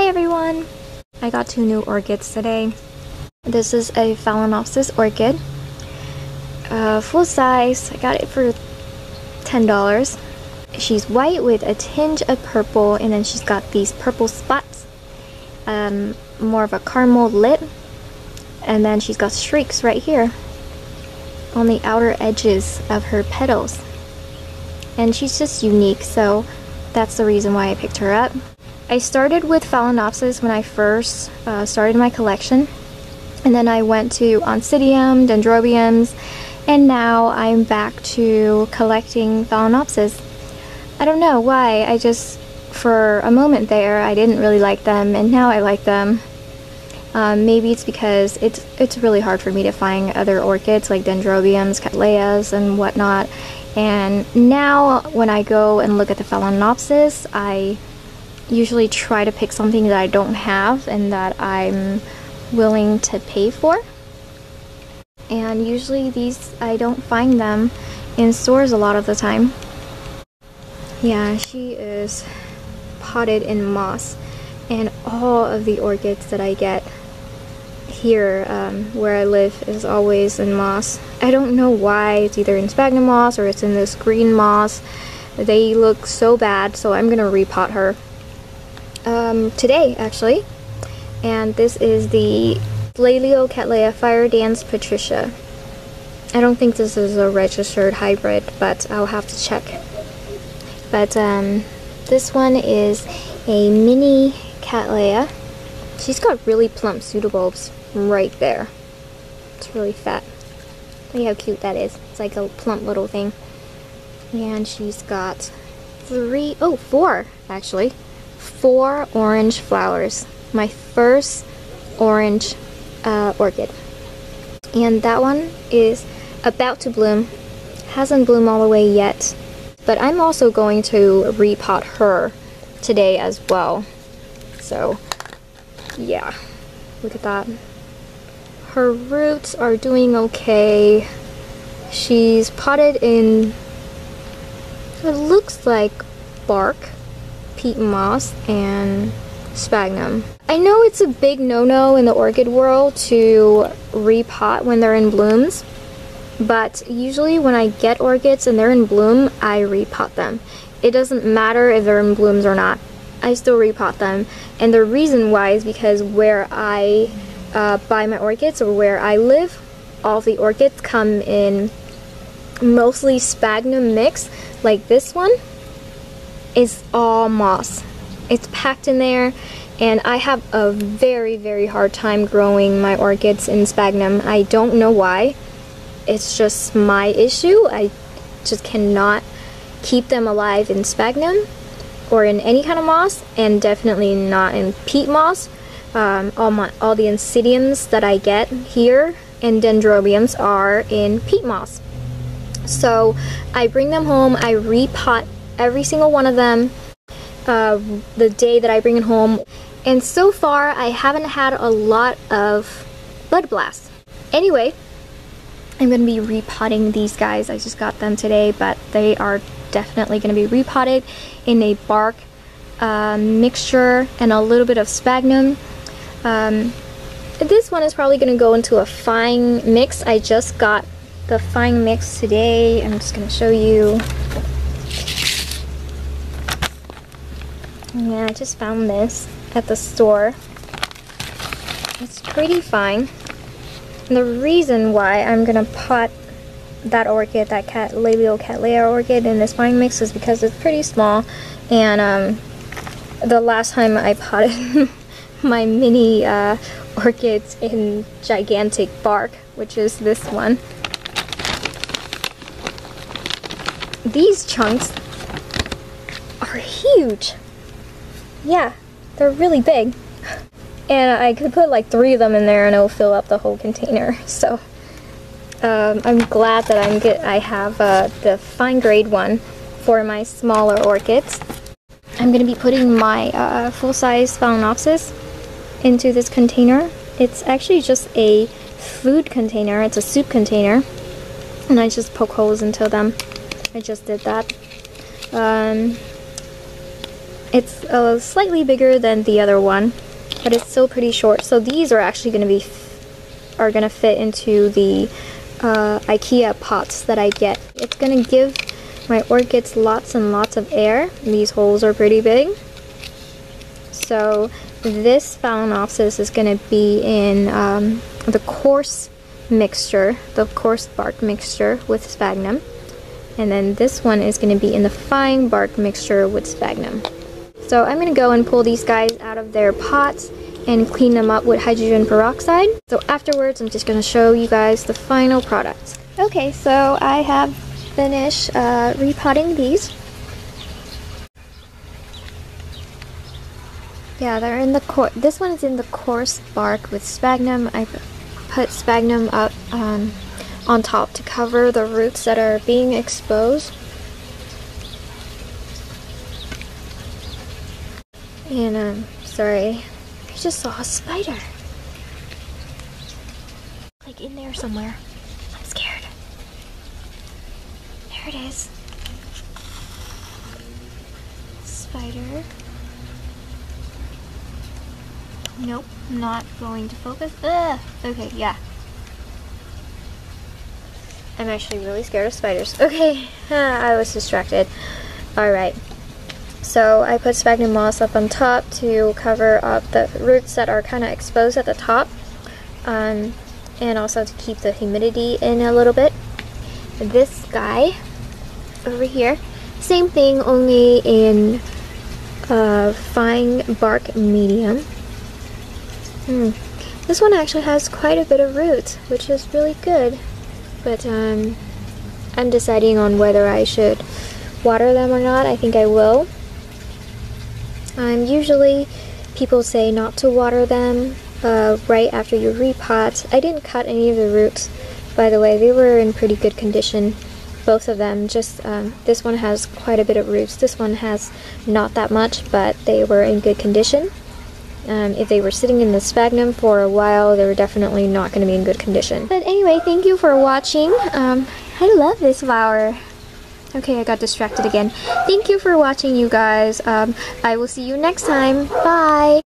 Hi everyone! I got 2 new orchids today. This is a Phalaenopsis orchid. Full size. I got it for $10. She's white with a tinge of purple, and then she's got these purple spots. More of a caramel lip. And then she's got streaks right here on the outer edges of her petals. And she's just unique, so that's the reason why I picked her up. I started with Phalaenopsis when I first started my collection, and then I went to Oncidium, Dendrobiums, and now I'm back to collecting Phalaenopsis. I don't know why, for a moment there, I didn't really like them, and now I like them. Maybe it's because it's really hard for me to find other orchids like Dendrobiums, Cattleyas, and whatnot. And now when I go and look at the Phalaenopsis, I usually try to pick something that I don't have and that I'm willing to pay for. And usually these, I don't find them in stores a lot of the time. Yeah, she is potted in moss, and all of the orchids that I get here where I live is always in moss. I don't know why. It's either in sphagnum moss or it's in this green moss. They look so bad, so I'm gonna repot her today actually. And this is the Laeliocattleya Fire Dance Patricia. I don't think this is a registered hybrid, but I'll have to check. But this one is a mini Cattleya. She's got really plump pseudobulbs right there. It's really fat. Look how cute that is. It's like a plump little thing. And she's got 4 actually. 4 orange flowers. My first orange orchid. And that one is about to bloom. Hasn't bloomed all the way yet. But I'm also going to repot her today as well. So yeah, look at that. Her roots are doing okay. She's potted in, it looks like bark, peat moss, and sphagnum. I know it's a big no-no in the orchid world to repot when they're in blooms, but usually when I get orchids and they're in bloom, I repot them. It doesn't matter if they're in blooms or not. I still repot them, and the reason why is because where I buy my orchids, or where I live, all the orchids come in mostly sphagnum mix. Like this one is all moss. It's packed in there, and I have a very hard time growing my orchids in sphagnum. I don't know why. It's just my issue. I just cannot keep them alive in sphagnum or in any kind of moss, and definitely not in peat moss. All the Oncidiums that I get here and Dendrobiums are in peat moss. So I bring them home, I repot every single one of them the day that I bring it home, and so far I haven't had a lot of bud blasts. Anyway, I'm going to be repotting these guys. I just got them today, but they are definitely going to be repotted in a bark mixture and a little bit of sphagnum. This one is probably going to go into a fine mix. I just got the fine mix today. I'm just going to show you. Yeah, I just found this at the store. It's pretty fine. And the reason why I'm going to pot that orchid, that Laeliocattleya orchid, in this fine mix is because it's pretty small. And the last time I potted my mini orchids in gigantic bark, which is this one, these chunks are huge. Yeah, they're really big. And I could put like 3 of them in there and it'll fill up the whole container. So I'm glad that I have the fine grade one for my smaller orchids. I'm going to be putting my full-size Phalaenopsis into this container. It's actually just a food container. It's a soup container. And I just poke holes into them. I just did that. It's slightly bigger than the other one, but it's still pretty short. So these are actually going to fit into the IKEA pots that I get. It's going to give my orchids lots and lots of air. These holes are pretty big. So this Phalaenopsis is going to be in the coarse mixture, the coarse bark mixture with sphagnum. And then this one is going to be in the fine bark mixture with sphagnum. So I'm going to go and pull these guys out of their pots and clean them up with hydrogen peroxide. So afterwards, I'm just going to show you guys the final product. Okay, so I have finished repotting these. Yeah, they're in the this one is in the coarse bark with sphagnum. I put sphagnum up on top to cover the roots that are being exposed. And sorry, I just saw a spider. Like in there somewhere. I'm scared. There it is. Spider. Nope, not going to focus. Ugh. Okay, yeah. I'm actually really scared of spiders. Okay, I was distracted. Alright. So I put sphagnum moss up on top to cover up the roots that are kind of exposed at the top. And also to keep the humidity in a little bit. This guy over here, same thing, only in fine bark medium. This one actually has quite a bit of roots, which is really good. But I'm deciding on whether I should water them or not. I think I will. Usually people say not to water them right after you repot. I didn't cut any of the roots, by the way. They were in pretty good condition, both of them. Just this one has quite a bit of roots. This one has not that much, but they were in good condition. If they were sitting in the sphagnum for a while, they were definitely not going to be in good condition. But anyway, thank you for watching. I love this flower. Okay, I got distracted again. Thank you for watching, you guys. I will see you next time. Bye!